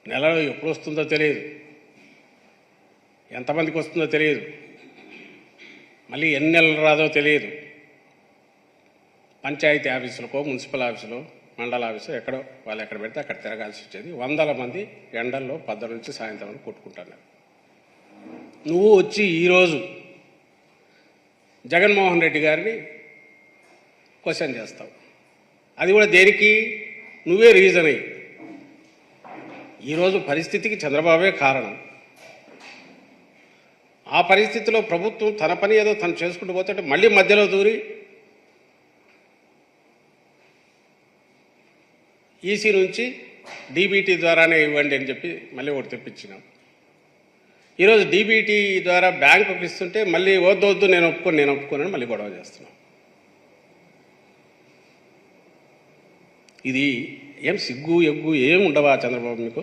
నెలలో ఎప్పుడు వస్తుందో తెలియదు, ఎంతమందికి వస్తుందో తెలియదు, మళ్ళీ ఎన్ని నెలలు రాదో తెలియదు. పంచాయతీ ఆఫీసులకో మున్సిపల్ ఆఫీసులో మండల ఆఫీసు ఎక్కడో వాళ్ళు ఎక్కడ పెడితే అక్కడ తిరగాల్సి వచ్చేది. వందల మంది ఎండల్లో పొద్దున నుంచి సాయంత్రం వరకు కొట్టుకుంటున్నారు. నువ్వు వచ్చి ఈరోజు జగన్మోహన్ రెడ్డి గారిని క్వశ్చన్ చేస్తావు. అది కూడా దేనికి? నువ్వే రీజన్ అయ్యి. ఈరోజు పరిస్థితికి చంద్రబాబే కారణం. ఆ పరిస్థితిలో ప్రభుత్వం తన పని ఏదో తను చేసుకుంటూ పోతుంటే మళ్ళీ మధ్యలో దూరి ఈసీ నుంచి డీబీటీ ద్వారానే ఇవ్వండి అని చెప్పి మళ్ళీ ఒకటి తెప్పించినాం. ఈరోజు డీబీటీ ద్వారా బ్యాంకుకి ఇస్తుంటే మళ్ళీ వద్దు నేను ఒప్పుకోనని మళ్ళీ గొడవ చేస్తున్నాం. ఇది ఏం సిగ్గు ఎగ్గు ఏం ఉండవా చంద్రబాబు మీకు?